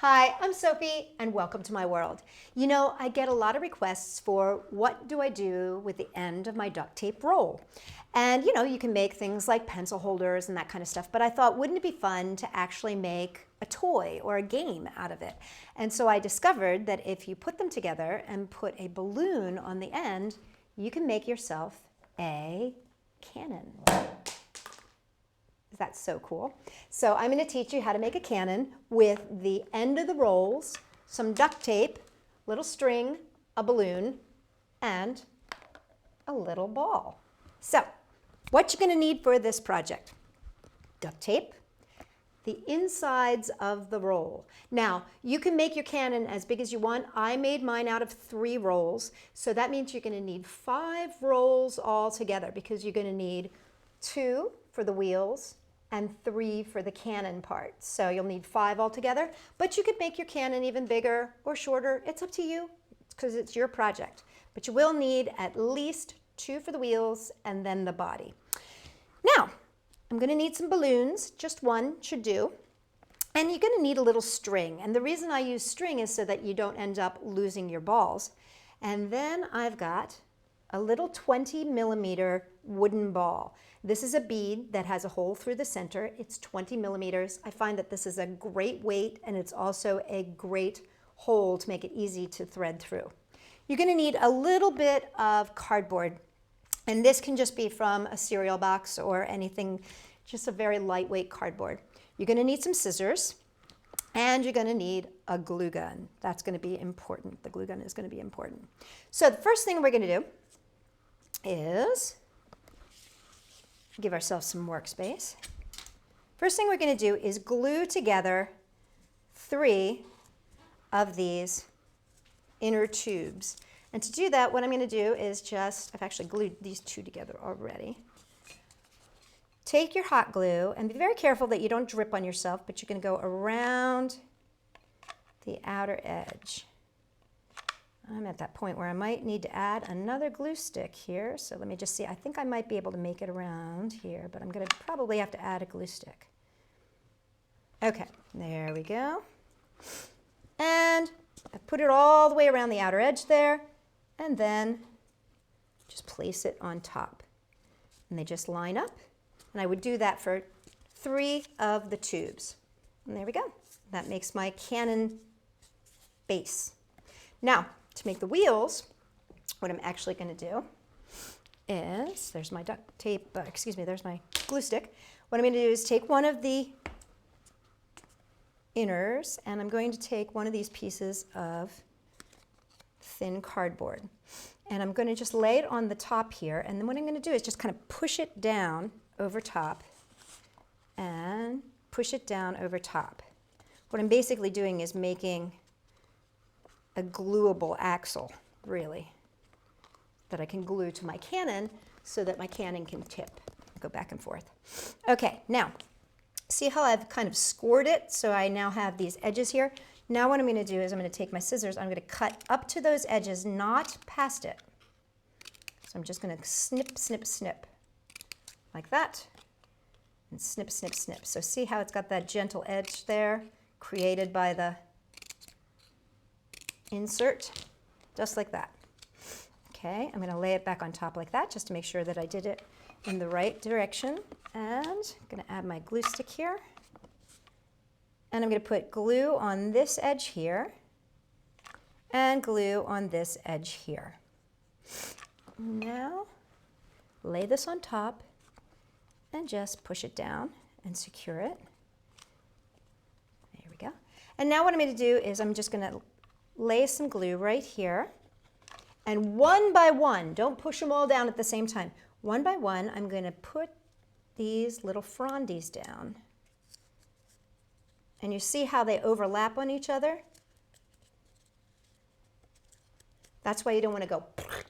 Hi, I'm Sophie and welcome to my world. You know, I get a lot of requests for what do I do with the end of my duct tape roll? And you know, you can make things like pencil holders and that kind of stuff, but I thought, wouldn't it be fun to actually make a toy or a game out of it? And so I discovered that if you put them together and put a balloon on the end, you can make yourself a cannon. That's so cool. So I'm going to teach you how to make a cannon with the end of the rolls, some duct tape, little string, a balloon, and a little ball. So what you're going to need for this project: duct tape, the insides of the roll. Now, you can make your cannon as big as you want. I made mine out of 3 rolls, so that means you're going to need 5 rolls all together because you're going to need 2 for the wheels and 3 for the cannon part. So you'll need 5 altogether, but you could make your cannon even bigger or shorter. It's up to you because it's your project. But you will need at least 2 for the wheels and then the body. Now, I'm going to need some balloons. Just 1 should do. And you're going to need a little string. And the reason I use string is so that you don't end up losing your balls. And then I've got a little 20mm wooden ball. This is a bead that has a hole through the center. It's 20 millimeters. I find that this is a great weight and it's also a great hole to make it easy to thread through. You're going to need a little bit of cardboard, and this can just be from a cereal box or anything, just a very lightweight cardboard. You're going to need some scissors, and you're going to need a glue gun. That's going to be important. The glue gun is going to be important. So the first thing we're going to do is give ourselves some workspace. First thing we're going to do is glue together 3 of these inner tubes. And to do that, what I'm going to do is I've actually glued these 2 together already. Take your hot glue and be very careful that you don't drip on yourself, but you're going to go around the outer edge. I'm at that point where I might need to add another glue stick here. So let me just see. I think I might be able to make it around here, but I'm going to probably have to add a glue stick. Okay, there we go. And I put it all the way around the outer edge there, and then just place it on top. And they just line up. And I would do that for 3 of the tubes. And there we go. That makes my cannon base. Now, to make the wheels, what I'm actually going to do is, there's my duct tape, there's my glue stick. What I'm going to do is take one of the inners, and I'm going to take one of these pieces of thin cardboard. And I'm going to just lay it on the top here, and then what I'm going to do is just kind of push it down over top and push it down over top. What I'm basically doing is making a gluable axle, really, that I can glue to my cannon so that my cannon can tip, go back and forth. Okay, now, see how I've kind of scored it? So I now have these edges here. Now what I'm going to do is I'm going to take my scissors, I'm going to cut up to those edges, not past it. So I'm just going to snip, snip, snip, like that, and snip, snip, snip. So see how it's got that gentle edge there, created by the insert, just like that. Okay, I'm going to lay it back on top like that just to make sure that I did it in the right direction. And I'm going to add my glue stick here. And I'm going to put glue on this edge here and glue on this edge here. Now, lay this on top and just push it down and secure it. There we go. And now what I'm going to do is I'm just going to lay some glue right here, and one by one, don't push them all down at the same time. One by one, I'm going to put these little frondies down. And you see how they overlap on each other? That's why you don't want to go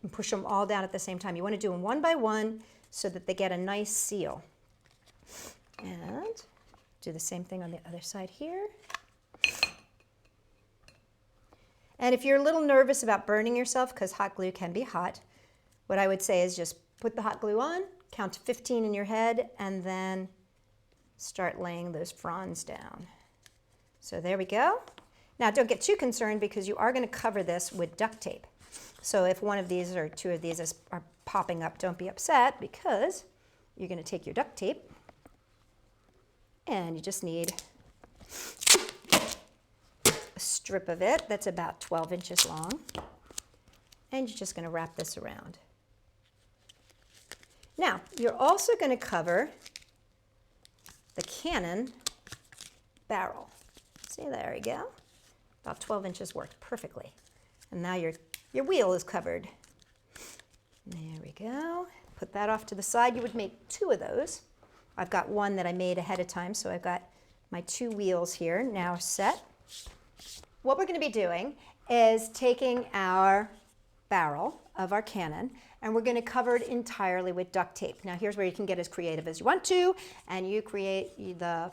and push them all down at the same time. You want to do them one by one so that they get a nice seal. And do the same thing on the other side here. And if you're a little nervous about burning yourself, because hot glue can be hot, what I would say is just put the hot glue on, count to 15 in your head, and then start laying those fronds down. So there we go. Now, don't get too concerned because you are going to cover this with duct tape. So if one of these or two of these are popping up, don't be upset because you're going to take your duct tape and you just need a strip of it that's about 12 inches long. And you're just going to wrap this around. Now, you're also going to cover the cannon barrel. See, there we go. About 12 inches worked perfectly. And now your wheel is covered. There we go. Put that off to the side. You would make 2 of those. I've got one that I made ahead of time, so I've got my 2 wheels here now set. What we're going to be doing is taking our barrel of our cannon and we're going to cover it entirely with duct tape. Now here's where you can get as creative as you want to and you create the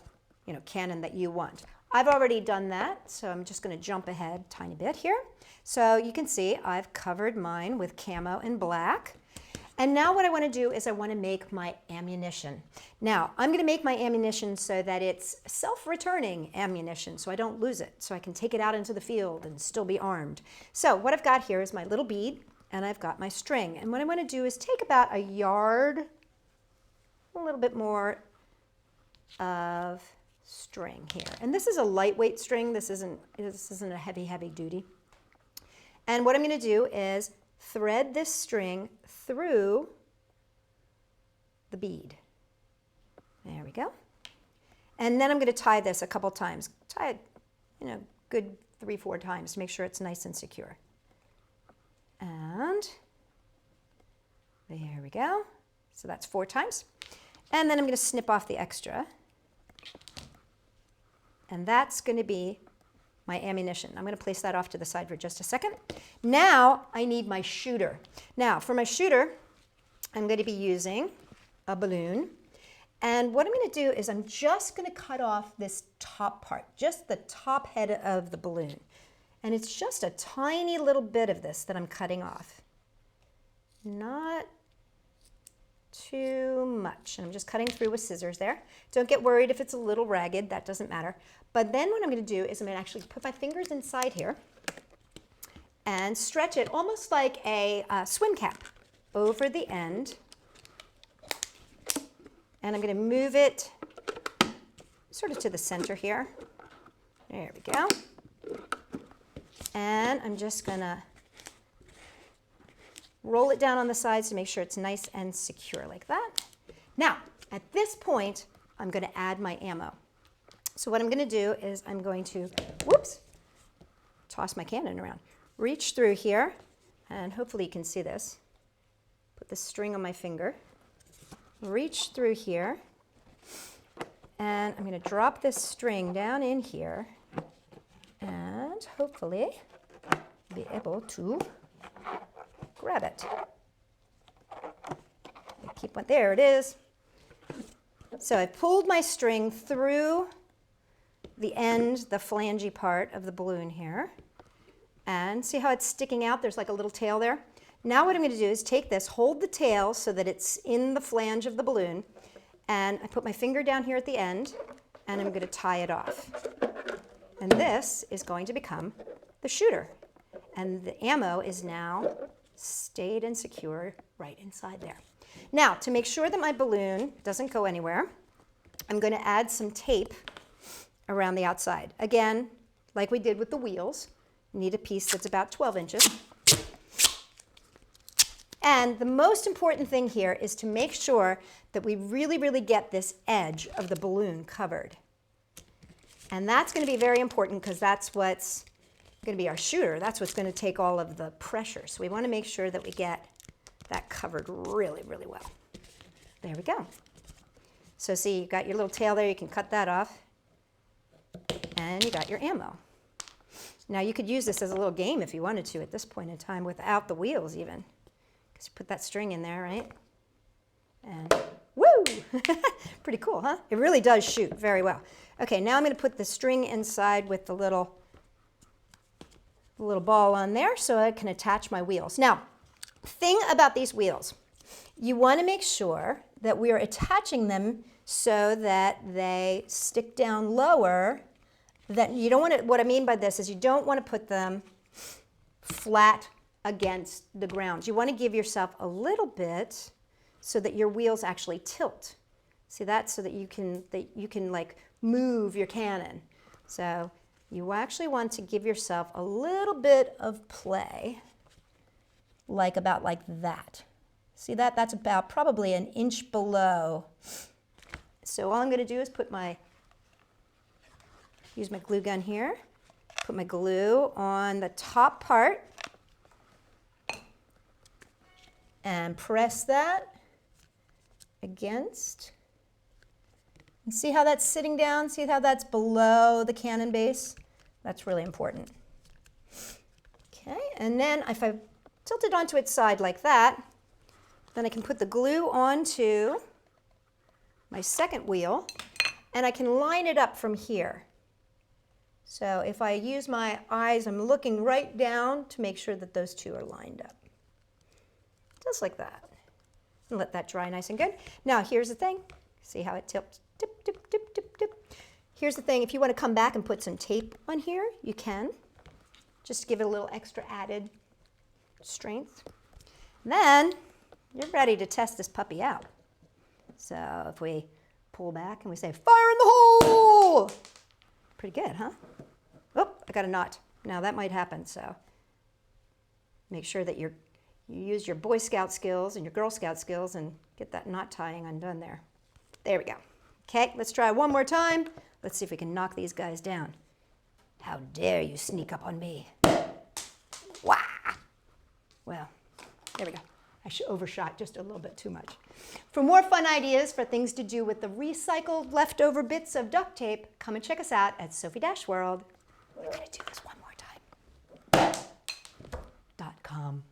cannon that you want. I've already done that, so I'm just going to jump ahead a tiny bit here. So you can see I've covered mine with camo and black. And now what I want to do is I want to make my ammunition. Now, I'm going to make my ammunition so that it's self-returning ammunition, so I don't lose it, so I can take it out into the field and still be armed. So what I've got here is my little bead, and I've got my string. And what I want to do is take about a yard, a little bit more of string here. And this is a lightweight string. This isn't a heavy duty. And what I'm going to do is thread this string through the bead. There we go. And then I'm going to tie this a couple times. Tie it, good 3-4 times to make sure it's nice and secure. And there we go. So that's 4 times. And then I'm going to snip off the extra. And that's going to be my ammunition. I'm going to place that off to the side for just a second. Now I need my shooter. Now for my shooter, I'm going to be using a balloon. And what I'm going to do is I'm just going to cut off this top part, just the top head of the balloon. And it's just a tiny little bit of this that I'm cutting off. Not too much. And I'm just cutting through with scissors there. Don't get worried if it's a little ragged, that doesn't matter. But then what I'm going to do is I'm going to actually put my fingers inside here and stretch it almost like a swim cap over the end. And I'm going to move it sort of to the center here. There we go. And I'm just going to roll it down on the sides to make sure it's nice and secure like that. Now, at this point, I'm going to add my ammo. So what I'm going to do is I'm going to, toss my cannon around. Reach through here, and hopefully you can see this. Put the string on my finger. Reach through here, and I'm going to drop this string down in here, and hopefully be able to grab it. Keep one, there it is. So I pulled my string through the end, the flangey part of the balloon here. And see how it's sticking out? There's like a little tail there. Now what I'm going to do is take this, hold the tail so that it's in the flange of the balloon, and I put my finger down here at the end, and I'm going to tie it off. And this is going to become the shooter. And the ammo is now stayed and secure right inside there. Now, to make sure that my balloon doesn't go anywhere, I'm going to add some tape around the outside. Again, like we did with the wheels, you need a piece that's about 12 inches. And the most important thing here is to make sure that we really get this edge of the balloon covered. And that's going to be very important because that's what's going to be our shooter. That's what's going to take all of the pressure. So we want to make sure that we get that covered really well. There we go. So see, you've got your little tail there. You can cut that off. And you got your ammo. Now you could use this as a little game if you wanted to at this point in time without the wheels even. Because you put that string in there, right? And woo! Pretty cool, huh? It really does shoot very well. Okay, now I'm going to put the string inside with the little ball on there so I can attach my wheels. Now, thing about these wheels, you want to make sure that we are attaching them so that they stick down lower That you don't want to, what I mean by this is you don't want to put them flat against the ground. You want to give yourself a little bit so that your wheels actually tilt. See that? So that you can like move your cannon. So you actually want to give yourself a little bit of play, about like that. See that? That's about probably an inch below. So all I'm going to do is use my glue gun here, put my glue on the top part, and press that against. And see how that's sitting down? See how that's below the cannon base? That's really important. Okay, and then if I tilt it onto its side like that, then I can put the glue onto my second wheel, and I can line it up from here. So if I use my eyes, I'm looking right down to make sure that those two are lined up. Just like that. And let that dry nice and good. Now here's the thing. See how it tilts? Tip, tip, tip, tip, tip. Here's the thing. If you want to come back and put some tape on here, you can. Just to give it a little extra added strength. And then you're ready to test this puppy out. So if we pull back and we say, fire in the hole! Pretty good, huh? Oh, I got a knot. Now that might happen, so make sure that you use your Boy Scout skills and your Girl Scout skills and get that knot tying undone there. There we go. Okay, let's try one more time. Let's see if we can knock these guys down. How dare you sneak up on me? Wah! Well, there we go. I overshot just a little bit too much. For more fun ideas for things to do with the recycled leftover bits of duct tape, come and check us out at Sophie-World. We're going to do this one more time. .com.